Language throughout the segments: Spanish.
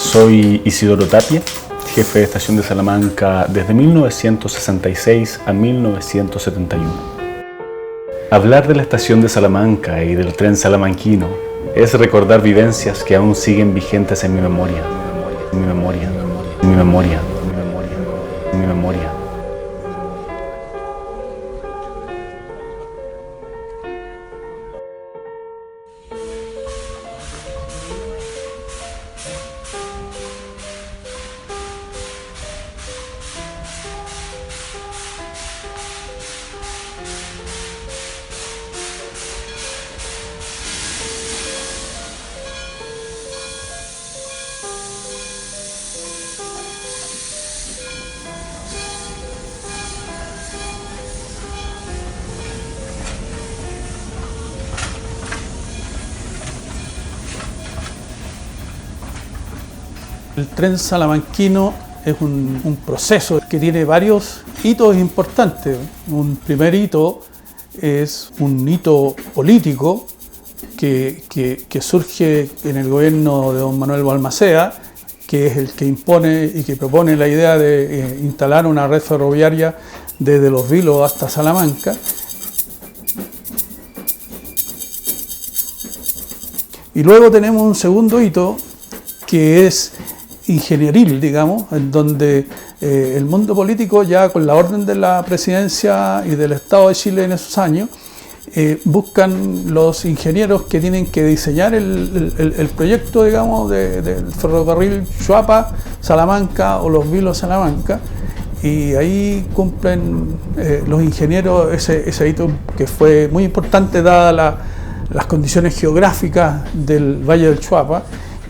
Soy Isidoro Tapia, jefe de estación de Salamanca desde 1966 a 1971. Hablar de la estación de Salamanca y del tren salamanquino es recordar vivencias que aún siguen vigentes en mi memoria, en mi memoria, en mi memoria, en mi memoria, en mi memoria. El tren salamanquino es un proceso que tiene varios hitos importantes. Un primer hito es un hito político que surge en el gobierno de don Manuel Balmaceda, que es el que impone y que propone la idea de instalar una red ferroviaria desde Los Vilos hasta Salamanca. Y luego tenemos un segundo hito que es ingenieril, digamos, en donde el mundo político, ya con la orden de la presidencia y del Estado de Chile en esos años, buscan los ingenieros que tienen que diseñar el proyecto, digamos, del ferrocarril Choapa-Salamanca o Los Vilos-Salamanca, y ahí cumplen los ingenieros ese hito que fue muy importante dadas las condiciones geográficas del Valle del Choapa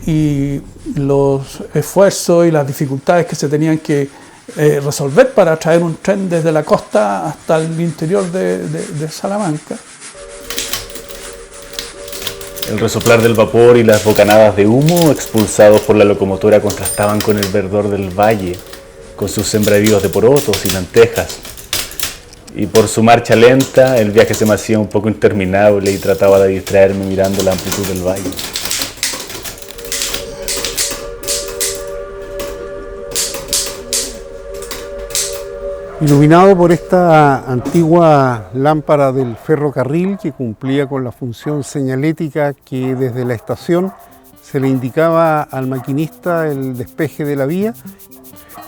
y los esfuerzos y las dificultades que se tenían que resolver para traer un tren desde la costa hasta el interior de Salamanca. El resoplar del vapor y las bocanadas de humo expulsados por la locomotora contrastaban con el verdor del valle, con sus sembradíos de porotos y lentejas. Y por su marcha lenta, el viaje se me hacía un poco interminable y trataba de distraerme mirando la amplitud del valle. Iluminado por esta antigua lámpara del ferrocarril que cumplía con la función señalética que desde la estación se le indicaba al maquinista el despeje de la vía,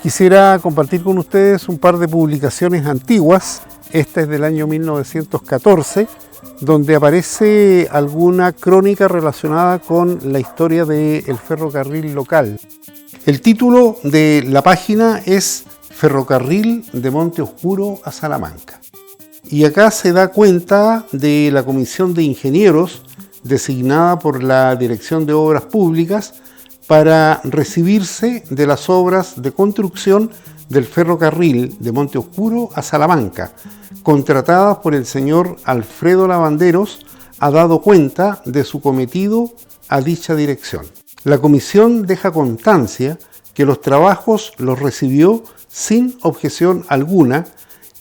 quisiera compartir con ustedes un par de publicaciones antiguas. Esta es del año 1914, donde aparece alguna crónica relacionada con la historia del ferrocarril local. El título de la página es Ferrocarril de Monte Oscuro a Salamanca. Y acá se da cuenta de la comisión de ingenieros designada por la Dirección de Obras Públicas para recibirse de las obras de construcción del ferrocarril de Monte Oscuro a Salamanca, contratadas por el señor Alfredo Lavanderos, ha dado cuenta de su cometido a dicha dirección. La comisión deja constancia que los trabajos los recibió sin objeción alguna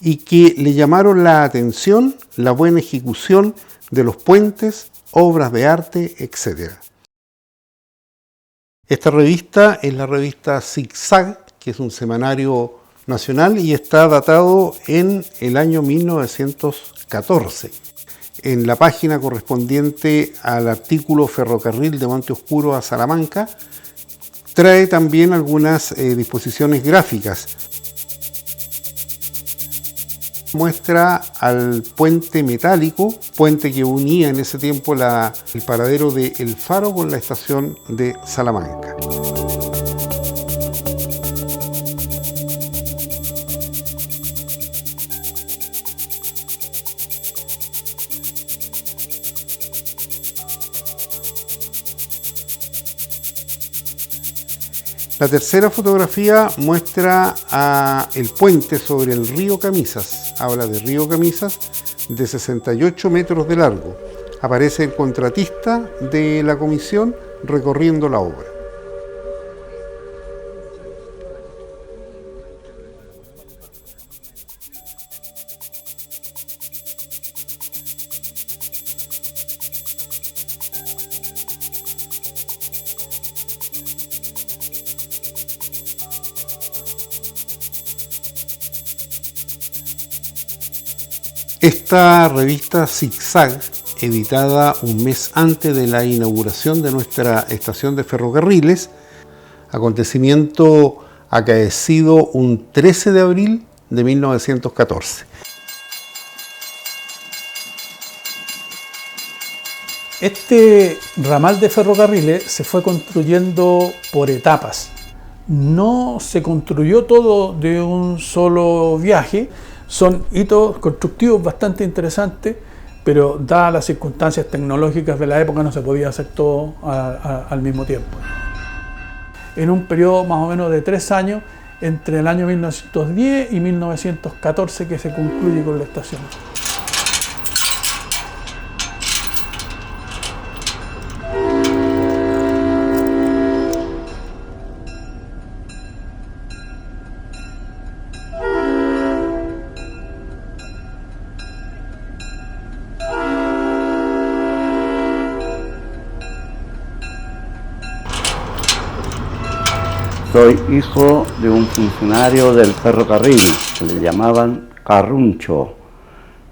y que le llamaron la atención la buena ejecución de los puentes, obras de arte, etc. Esta revista es la revista Zigzag, que es un semanario nacional y está datado en el año 1914. En la página correspondiente al artículo Ferrocarril de Monte Oscuro a Salamanca, trae también algunas disposiciones gráficas. Muestra al puente metálico, puente que unía en ese tiempo el paradero de El Faro con la estación de Salamanca. La tercera fotografía muestra el puente sobre el río Camisas. Habla de río Camisas de 68 metros de largo. Aparece el contratista de la comisión recorriendo la obra. Esta revista Zigzag, editada un mes antes de la inauguración de nuestra estación de ferrocarriles, acontecimiento acaecido un 13 de abril de 1914. Este ramal de ferrocarriles se fue construyendo por etapas. No se construyó todo de un solo viaje. Son hitos constructivos bastante interesantes, pero dadas las circunstancias tecnológicas de la época no se podía hacer todo al mismo tiempo. En un periodo más o menos de 3 años, entre el año 1910 y 1914, que se concluye con la estación. Soy hijo de un funcionario del ferrocarril, que le llamaban Carruncho.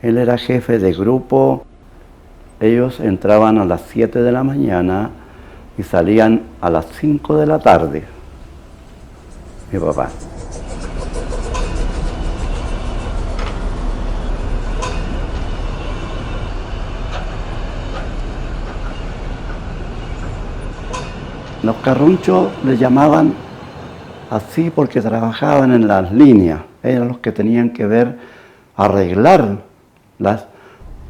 Él era jefe de grupo. Ellos entraban a las 7 de la mañana y salían a las 5 de la tarde. Mi papá. Los Carrunchos le llamaban así porque trabajaban en las líneas. Eran los que tenían que ver, arreglar las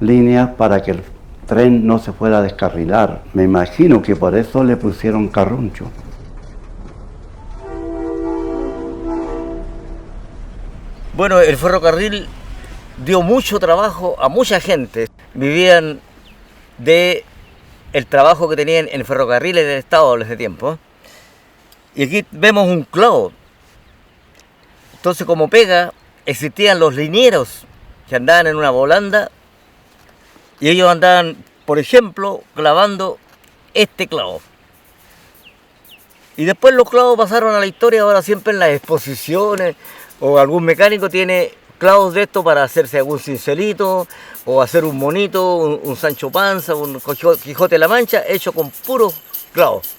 líneas para que el tren no se fuera a descarrilar. Me imagino que por eso le pusieron Carruncho. Bueno, el ferrocarril dio mucho trabajo a mucha gente. Vivían de el trabajo que tenían en ferrocarriles del Estado en ese tiempo. Y aquí vemos un clavo. Entonces, como pega, existían los linieros que andaban en una volanda y ellos andaban, por ejemplo, clavando este clavo. Y después los clavos pasaron a la historia, ahora siempre en las exposiciones o algún mecánico tiene clavos de esto para hacerse algún cincelito o hacer un monito, un Sancho Panza, un Quijote de la Mancha hecho con puros clavos.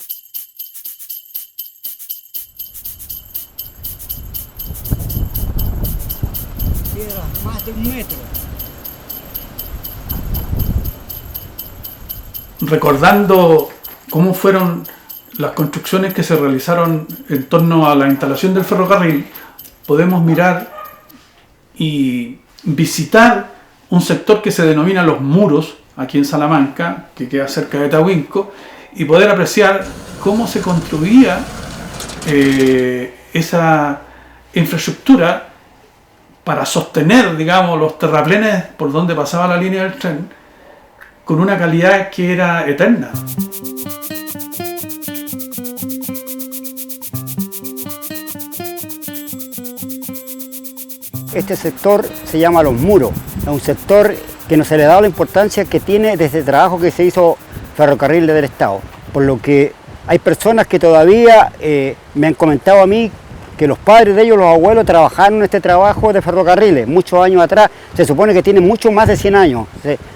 Más de 1 metro. Recordando cómo fueron las construcciones que se realizaron en torno a la instalación del ferrocarril, podemos mirar y visitar un sector que se denomina Los Muros, aquí en Salamanca, que queda cerca de Tahuinco, y poder apreciar cómo se construía esa infraestructura para sostener, digamos, los terraplenes por donde pasaba la línea del tren, con una calidad que era eterna. Este sector se llama Los Muros, es un sector que no se le ha dado la importancia que tiene desde el trabajo que se hizo Ferrocarril del Estado, por lo que hay personas que todavía me han comentado a mí que los padres de ellos, los abuelos, trabajaron en este trabajo de ferrocarriles muchos años atrás. Se supone que tiene mucho más de 100 años,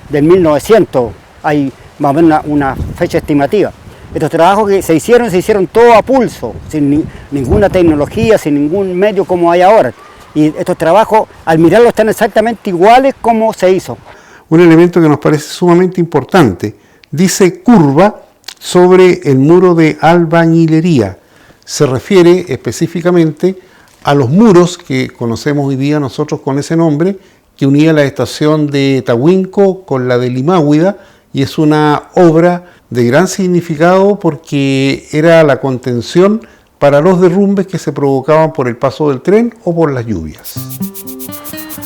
del 1900, hay más o menos una fecha estimativa. Estos trabajos que se hicieron todo a pulso, sin ninguna tecnología, sin ningún medio como hay ahora. Y estos trabajos, al mirarlos, están exactamente iguales como se hizo. Un elemento que nos parece sumamente importante, dice curva sobre el muro de albañilería. Se refiere específicamente a los muros que conocemos hoy día nosotros con ese nombre, que unía la estación de Tahuinco con la de Limáhuida, y es una obra de gran significado porque era la contención para los derrumbes que se provocaban por el paso del tren o por las lluvias.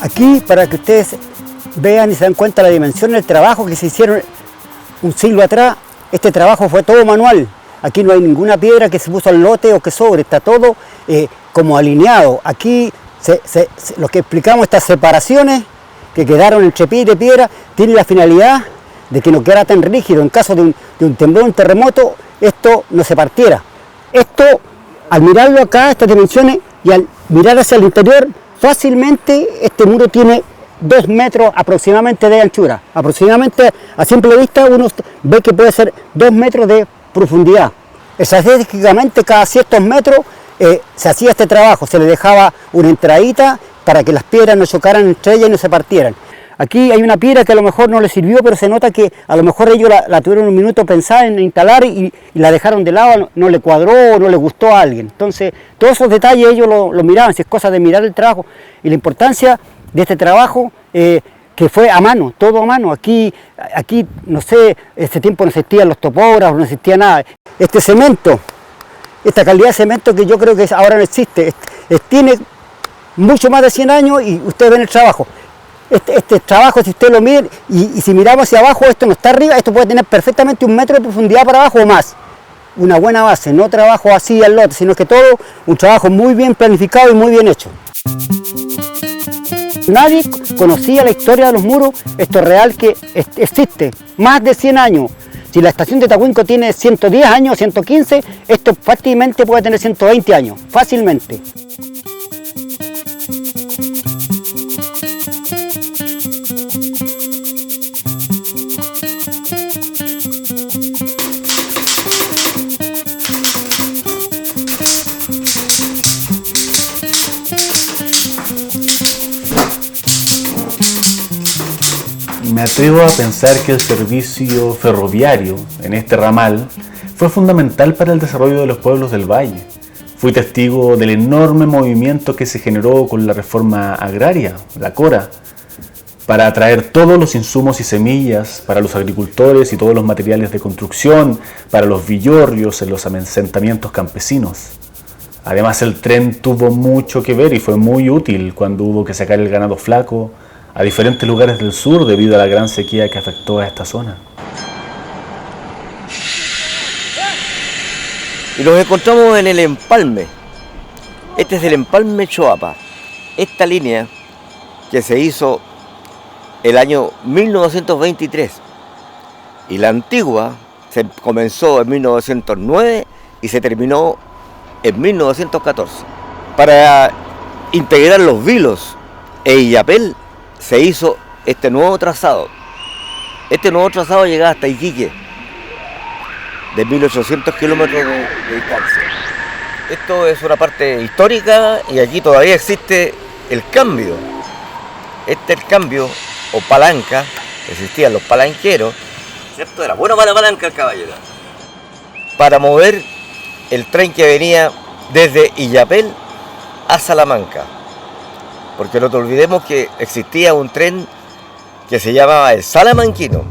Aquí, para que ustedes vean y se dan cuenta de la dimensión del trabajo que se hicieron un siglo atrás, este trabajo fue todo manual. Aquí no hay ninguna piedra que se puso al lote o que sobre, está todo como alineado. Aquí lo que explicamos, estas separaciones que quedaron entre piedra y piedra, tienen la finalidad de que no quedara tan rígido. En caso de un temblor, un terremoto, esto no se partiera. Esto, al mirarlo acá, estas dimensiones, y al mirar hacia el interior, fácilmente este muro tiene 2 metros aproximadamente de anchura. Aproximadamente, a simple vista, uno ve que puede ser 2 metros de profundidad. Estratégicamente, cada ciertos metros se hacía este trabajo, se le dejaba una entradita para que las piedras no chocaran entre ellas y no se partieran. Aquí hay una piedra que a lo mejor no le sirvió, pero se nota que a lo mejor ellos la tuvieron un minuto pensada en instalar y la dejaron de lado, no le cuadró o no le gustó a alguien. Entonces, todos esos detalles ellos lo miraban, si es cosa de mirar el trabajo. Y la importancia de este trabajo, que fue a mano, todo a mano. Aquí no sé, este tiempo no existían los topógrafos, no existía nada. Este cemento, esta calidad de cemento que yo creo que ahora no existe, tiene mucho más de 100 años y ustedes ven el trabajo. Este trabajo, si ustedes lo miden y si miramos hacia abajo, esto no está arriba, esto puede tener perfectamente 1 metro de profundidad para abajo o más. Una buena base, no trabajo así al lote, sino que todo un trabajo muy bien planificado y muy bien hecho. Nadie conocía la historia de los muros, esto es real que existe, más de 100 años. Si la estación de Tacuinco tiene 110 años, 115, esto fácilmente puede tener 120 años, fácilmente. Me atrevo a pensar que el servicio ferroviario en este ramal fue fundamental para el desarrollo de los pueblos del valle. Fui testigo del enorme movimiento que se generó con la reforma agraria, la CORA, para atraer todos los insumos y semillas para los agricultores y todos los materiales de construcción, para los villorrios en los asentamientos campesinos. Además, el tren tuvo mucho que ver y fue muy útil cuando hubo que sacar el ganado flaco a diferentes lugares del sur debido a la gran sequía que afectó a esta zona. Y nos encontramos en el empalme. Este es el empalme Choapa. Esta línea que se hizo el año 1923 y la antigua se comenzó en 1909 y se terminó en 1914. Para integrar los Vilos e Illapel se hizo este nuevo trazado. Este nuevo trazado llegaba hasta Iquique, de 1800 kilómetros de distancia. Esto es una parte histórica y aquí todavía existe el cambio. Este es el cambio o palanca, existían los palanqueros, ¿cierto? Era bueno para la palanca el caballero, para mover el tren que venía desde Illapel a Salamanca. Porque no te olvidemos que existía un tren que se llamaba el Salamanquino.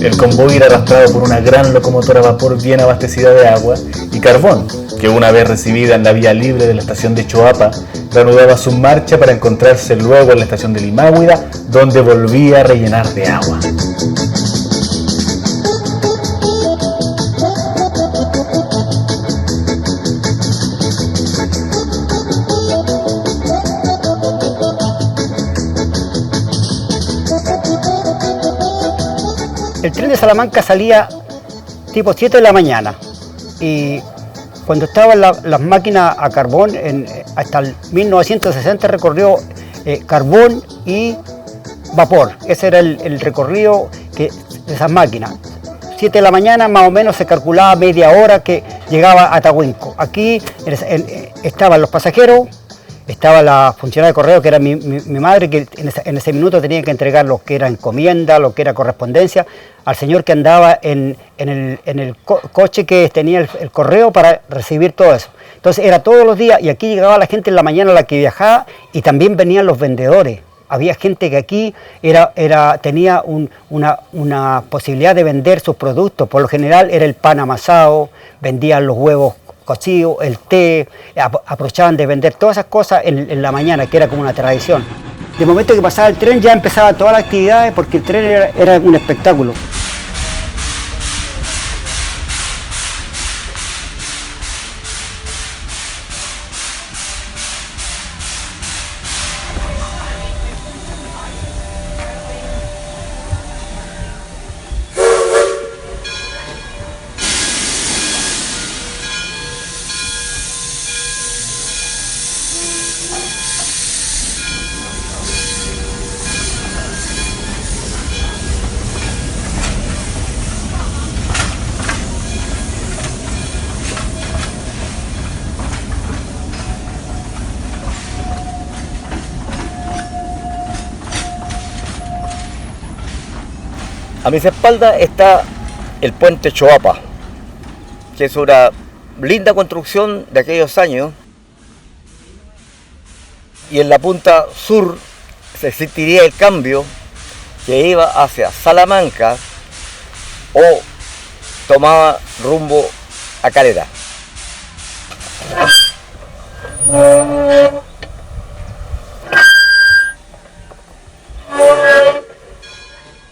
El convoy era arrastrado por una gran locomotora a vapor bien abastecida de agua y carbón, que una vez recibida en la vía libre de la estación de Choapa, reanudaba su marcha para encontrarse luego en la estación de Limáhuida, donde volvía a rellenar de agua. El tren de Salamanca salía tipo 7 de la mañana y cuando estaban las máquinas a carbón, hasta el 1960 recorrió carbón y vapor. Ese era el recorrido de esas máquinas. 7 de la mañana más o menos se calculaba media hora que llegaba a Tacuinco. Aquí estaban los pasajeros, estaba la funcionaria de correo que era mi madre, que en ese minuto tenía que entregar lo que era encomienda, lo que era correspondencia, al señor que andaba en el coche que tenía el correo para recibir todo eso. Entonces era todos los días y aquí llegaba la gente en la mañana a la que viajaba y también venían los vendedores. Había gente que aquí tenía una posibilidad de vender sus productos. Por lo general era el pan amasado, vendían los huevos cocidos, el té, aprovechaban de vender todas esas cosas en la mañana, que era como una tradición. De momento que pasaba el tren ya empezaba todas las actividades porque el tren era un espectáculo. A mis espaldas está el puente Choapa, que es una linda construcción de aquellos años. Y en la punta sur se existiría el cambio que iba hacia Salamanca o tomaba rumbo a Calera.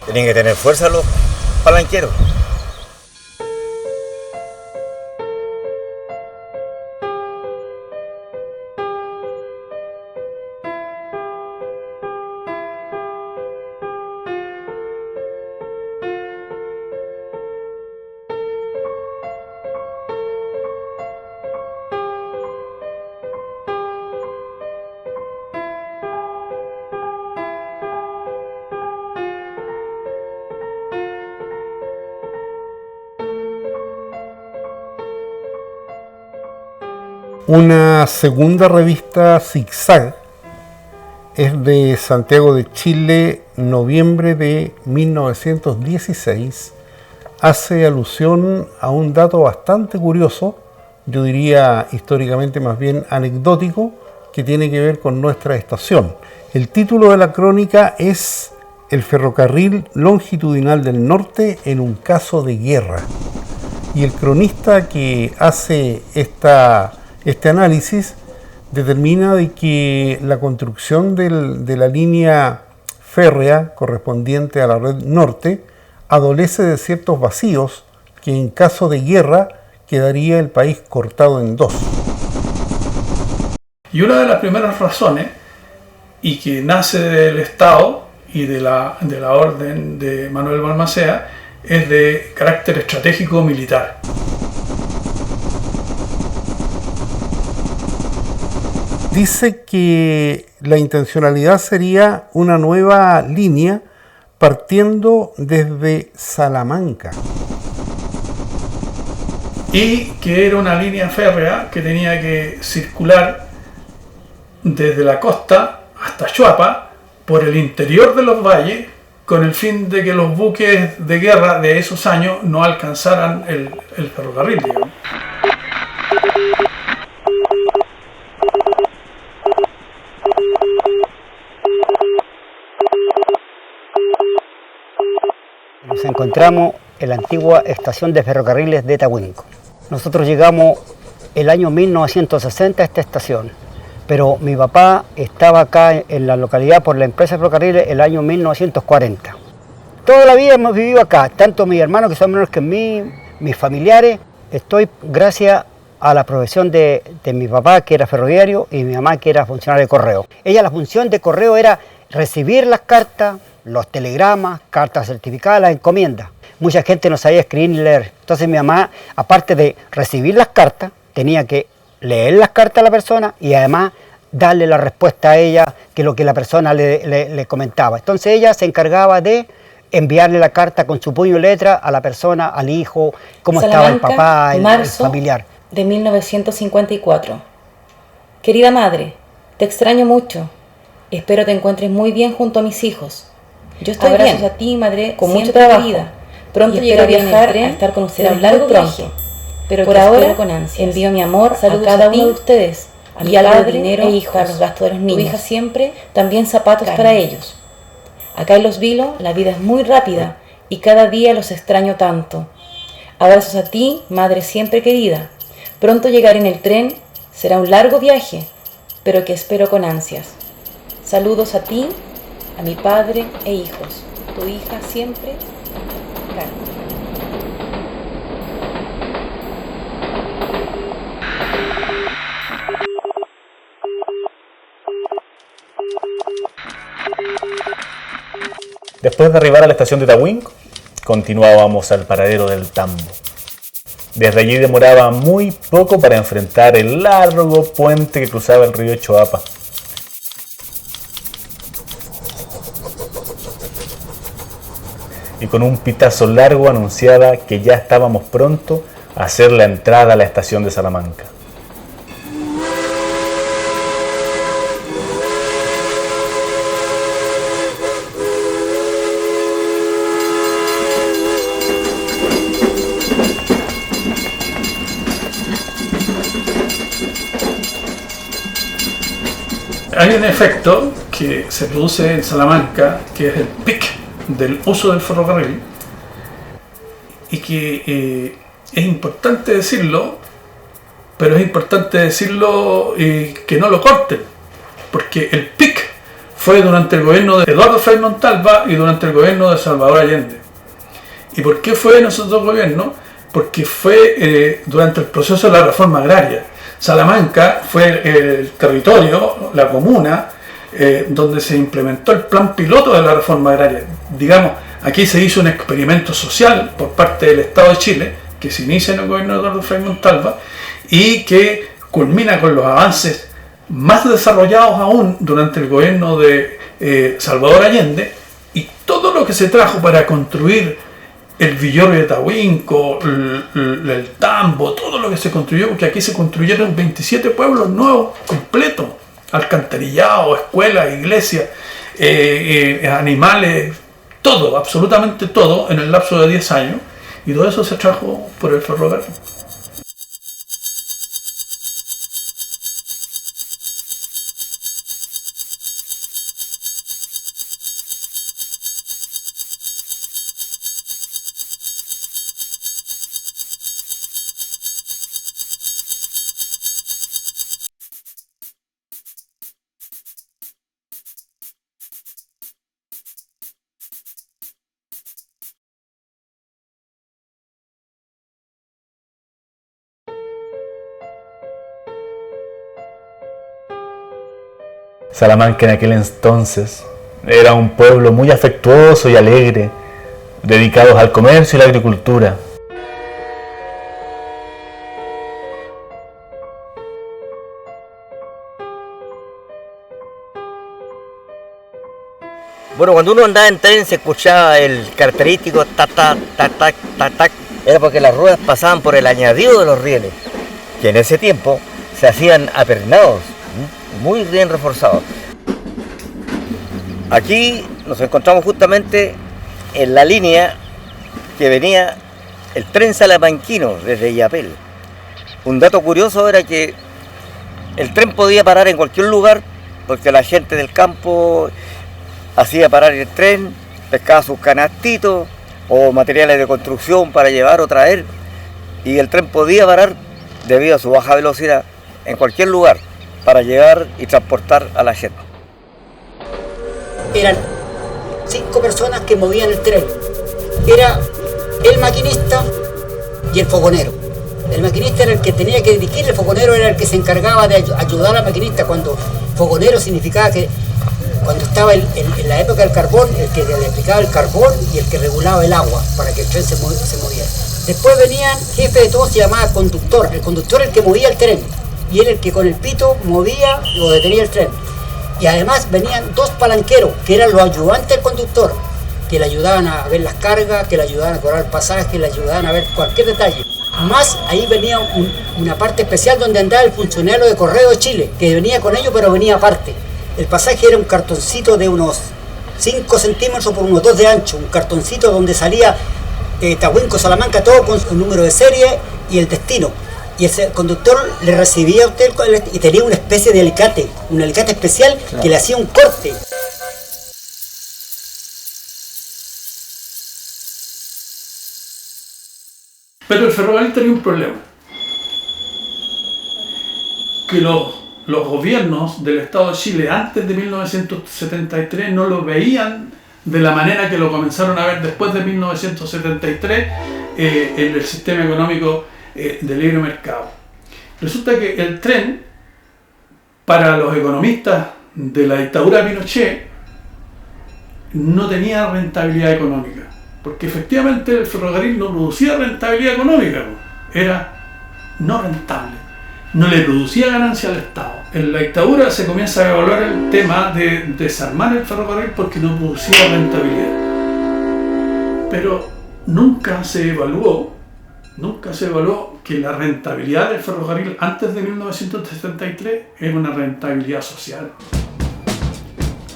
Tienen que tener fuerza los palanqueros. Una segunda revista, Zigzag, es de Santiago de Chile, noviembre de 1916. Hace alusión a un dato bastante curioso, yo diría históricamente más bien anecdótico, que tiene que ver con nuestra estación. El título de la crónica es El ferrocarril longitudinal del norte en un caso de guerra. Y el cronista que hace este análisis determina de que la construcción de la línea férrea correspondiente a la red norte adolece de ciertos vacíos que en caso de guerra quedaría el país cortado en dos. Y una de las primeras razones, y que nace del Estado y de la orden de Manuel Balmaceda, es de carácter estratégico militar. Dice que la intencionalidad sería una nueva línea partiendo desde Salamanca. Y que era una línea férrea que tenía que circular desde la costa hasta Choapa por el interior de los valles, con el fin de que los buques de guerra de esos años no alcanzaran el ferrocarril, digamos. Nos encontramos en la antigua estación de ferrocarriles de Tahuinco. Nosotros llegamos el año 1960 a esta estación, pero mi papá estaba acá en la localidad por la empresa de ferrocarriles el año 1940. Toda la vida hemos vivido acá, tanto mis hermanos que son menores que mí, mis familiares. Estoy gracias a la profesión de mi papá, que era ferroviario, y mi mamá, que era funcionaria de correo. La función de correo era recibir las cartas, los telegramas, cartas certificadas, las encomiendas. Mucha gente no sabía escribir ni leer. Entonces mi mamá, aparte de recibir las cartas, tenía que leer las cartas a la persona y además darle la respuesta a ella, que lo que la persona le comentaba. Entonces ella se encargaba de enviarle la carta con su puño y letra a la persona, al hijo, cómo estaba el papá, el familiar. De 1954. Querida madre, te extraño mucho. Espero te encuentres muy bien junto a mis hijos. Yo estoy Abrazos bien, a ti, madre, con mucho trabajo. trabajo. Pronto Y llegaré a espero viajar bien a estar con ustedes será un muy largo pronto. viaje, pero Por que ahora espero con ansias. envío mi amor Saludos a cada a ti, uno de ustedes, a y mi algo de padre dinero e hijos, para los gastos de los tu niños. hija siempre, También zapatos Carmen. para ellos. Acá en Los Vilos la vida es muy rápida y cada día los extraño tanto. Abrazos a ti, madre siempre querida. Pronto llegaré en el tren, será un largo viaje, pero que espero con ansias. Saludos a ti, a mi padre e hijos. Tu hija siempre, Carmen. Después de arribar a la estación de Tahuinco, continuábamos al paradero del Tambo. Desde allí demoraba muy poco para enfrentar el largo puente que cruzaba el río Choapa. Y con un pitazo largo anunciaba que ya estábamos pronto a hacer la entrada a la estación de Salamanca. hay un efecto que se produce en Salamanca, que es el pic del uso del ferrocarril, y que es importante decirlo, pero es importante decirlo que no lo corten, porque el pic fue durante el gobierno de Eduardo Frei Montalva y durante el gobierno de Salvador Allende. ¿Y por qué fue en esos dos gobiernos? Porque fue durante el proceso de la reforma agraria. Salamanca fue el territorio, la comuna, donde se implementó el plan piloto de la reforma agraria. Digamos, aquí se hizo un experimento social por parte del Estado de Chile, que se inicia en el gobierno de Eduardo Frei Montalva y que culmina con los avances más desarrollados aún durante el gobierno de Salvador Allende, y todo lo que se trajo para construir el Villorrio de Tahuinco, el Tambo, todo lo que se construyó, porque aquí se construyeron 27 pueblos nuevos, completos, alcantarillado, escuelas, iglesias, animales, todo, absolutamente todo, en el lapso de 10 años, y todo eso se trajo por el ferrocarril. Salamanca en aquel entonces era un pueblo muy afectuoso y alegre, dedicados al comercio y la agricultura. Bueno, cuando uno andaba en tren se escuchaba el característico tac, tac, tac, tac, tac, tac. Era porque las ruedas pasaban por el añadido de los rieles, que en ese tiempo se hacían apernados, muy bien reforzados. Aquí nos encontramos justamente en la línea que venía el tren salamanquino desde Illapel. Un dato curioso era que el tren podía parar en cualquier lugar, porque la gente del campo hacía parar el tren, pescaba sus canastitos o materiales de construcción para llevar o traer, y el tren podía parar debido a su baja velocidad en cualquier lugar para llevar y transportar a la gente. Eran 5 personas que movían el tren. Era el maquinista y el fogonero. El maquinista era el que tenía que dirigir, el fogonero era el que se encargaba de ayudar al maquinista. Cuando fogonero significaba que cuando estaba en la época del carbón, el que le aplicaba el carbón y el que regulaba el agua para que el tren se moviera. Después venían, jefe de todo se llamaba conductor. El conductor era el que movía el tren y era el que con el pito movía o detenía el tren. Y además venían 2 palanqueros, que eran los ayudantes del conductor, que le ayudaban a ver las cargas, que le ayudaban a cobrar el pasaje, que le ayudaban a ver cualquier detalle. Más ahí venía una parte especial donde andaba el funcionario de Correo de Chile, que venía con ellos pero venía aparte. El pasaje era un cartoncito de unos 5 centímetros por unos 2 de ancho, un cartoncito donde salía Tahuinco, Salamanca, todo con su número de serie y el destino. Y el conductor le recibía a usted y tenía una especie de alicate, un alicate especial, claro, que le hacía un corte. Pero el ferrocarril tenía un problema, que los gobiernos del Estado de Chile antes de 1973 no lo veían de la manera que lo comenzaron a ver después de 1973 en el sistema económico de libre mercado. Resulta que el tren, para los economistas de la dictadura de Pinochet, no tenía rentabilidad económica, porque efectivamente el ferrocarril no producía rentabilidad económica, era no rentable, no le producía ganancia al Estado. En la dictadura se comienza a evaluar el tema de desarmar el ferrocarril porque no producía rentabilidad, pero nunca se evaluó que la rentabilidad del ferrocarril antes de 1973 era una rentabilidad social.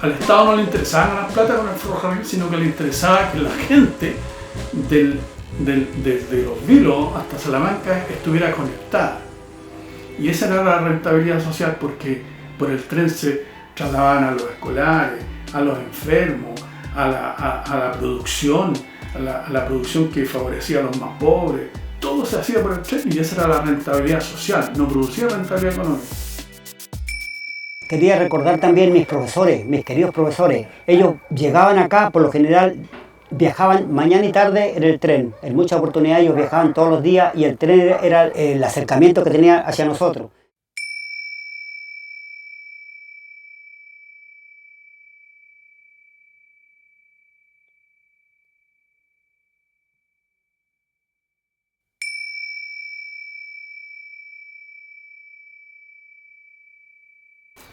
Al Estado no le interesaba ganar plata con el ferrocarril, sino que le interesaba que la gente desde Los Vilos hasta Salamanca estuviera conectada. Y esa era la rentabilidad social, porque por el tren se trasladaban a los escolares, a los enfermos, a la producción, a la producción que favorecía a los más pobres. Todo se hacía por el tren y esa era la rentabilidad social, no producía rentabilidad económica. Quería recordar también mis profesores, mis queridos profesores. Ellos llegaban acá, por lo general viajaban mañana y tarde en el tren. En muchas oportunidades ellos viajaban todos los días y el tren era el acercamiento que tenía hacia nosotros.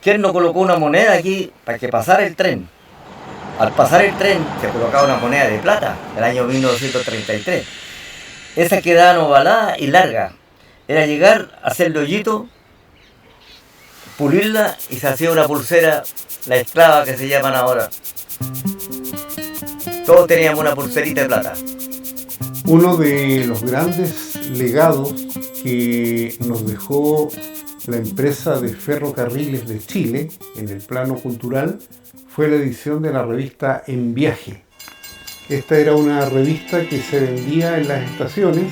¿Quién no colocó una moneda aquí para que pasara el tren? Al pasar el tren se colocaba una moneda de plata, el año 1933. Esa quedaba ovalada y larga. Era llegar, hacerle hoyito, pulirla y se hacía una pulsera, la esclava que se llaman ahora. Todos teníamos una pulserita de plata. Uno de los grandes legados que nos dejó la empresa de ferrocarriles de Chile en el plano cultural fue la edición de la revista En Viaje. Esta era una revista que se vendía en las estaciones,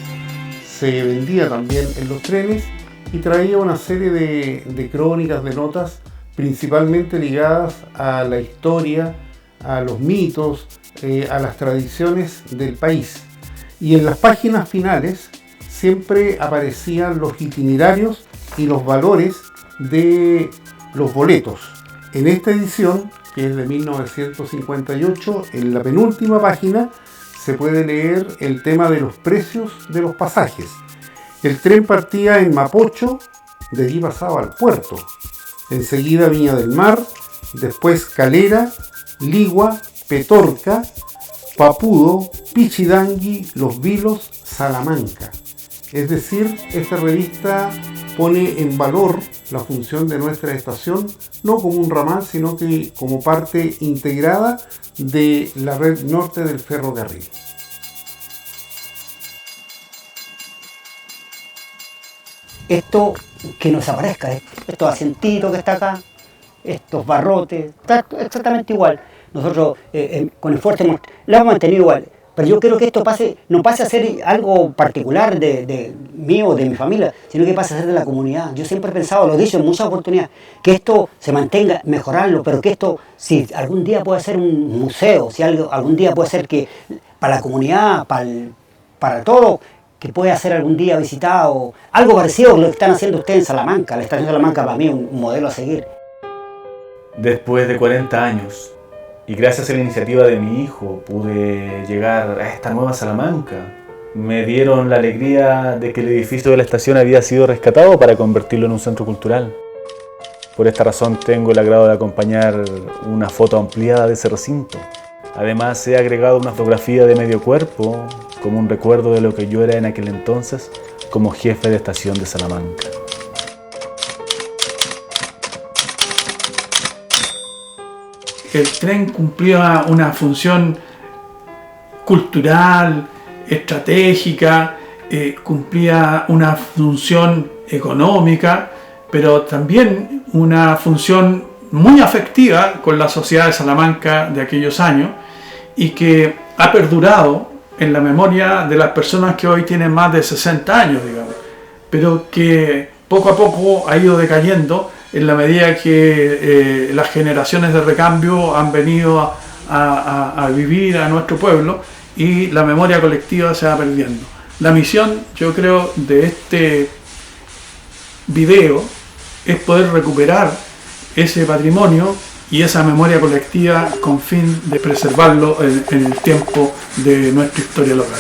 se vendía también en los trenes y traía una serie de crónicas, de notas, principalmente ligadas a la historia, a los mitos, a las tradiciones del país. Y en las páginas finales siempre aparecían los itinerarios y los valores de los boletos. En esta edición, que es de 1958, en la penúltima página se puede leer el tema de los precios de los pasajes. El tren partía en Mapocho, de allí pasaba al puerto. Enseguida Viña del Mar, después Calera, Ligua, Petorca, Papudo, Pichidangui, Los Vilos, Salamanca. Es decir, esta revista pone en valor la función de nuestra estación, no como un ramal, sino que como parte integrada de la red norte del ferrocarril. Esto que nos aparezca, estos asientitos que está acá, estos barrotes, está exactamente igual. Nosotros con esfuerzo lo hemos mantenido igual. Pero yo creo que esto no pase a ser algo particular de mío, de mi familia, sino que pase a ser de la comunidad. Yo siempre he pensado, lo he dicho en muchas oportunidades, que esto se mantenga, mejorarlo, pero que esto, si algún día puede ser un museo, si algún día puede ser que para la comunidad, para todo, que pueda ser algún día visitado, algo parecido a lo que están haciendo ustedes en Salamanca. La estación de Salamanca para mí es un modelo a seguir. Después de 40 años, y gracias a la iniciativa de mi hijo, pude llegar a esta nueva Salamanca. Me dieron la alegría de que el edificio de la estación había sido rescatado para convertirlo en un centro cultural. Por esta razón tengo el agrado de acompañar una foto ampliada de ese recinto. Además he agregado una fotografía de medio cuerpo, como un recuerdo de lo que yo era en aquel entonces como jefe de estación de Salamanca. El tren cumplía una función cultural, estratégica, cumplía una función económica, pero también una función muy afectiva con la sociedad de Salamanca de aquellos años y que ha perdurado en la memoria de las personas que hoy tienen más de 60 años, digamos, pero que poco a poco ha ido decayendo en la medida que las generaciones de recambio han venido a vivir a nuestro pueblo y la memoria colectiva se va perdiendo. La misión, yo creo, de este video es poder recuperar ese patrimonio y esa memoria colectiva con fin de preservarlo en el tiempo de nuestra historia local.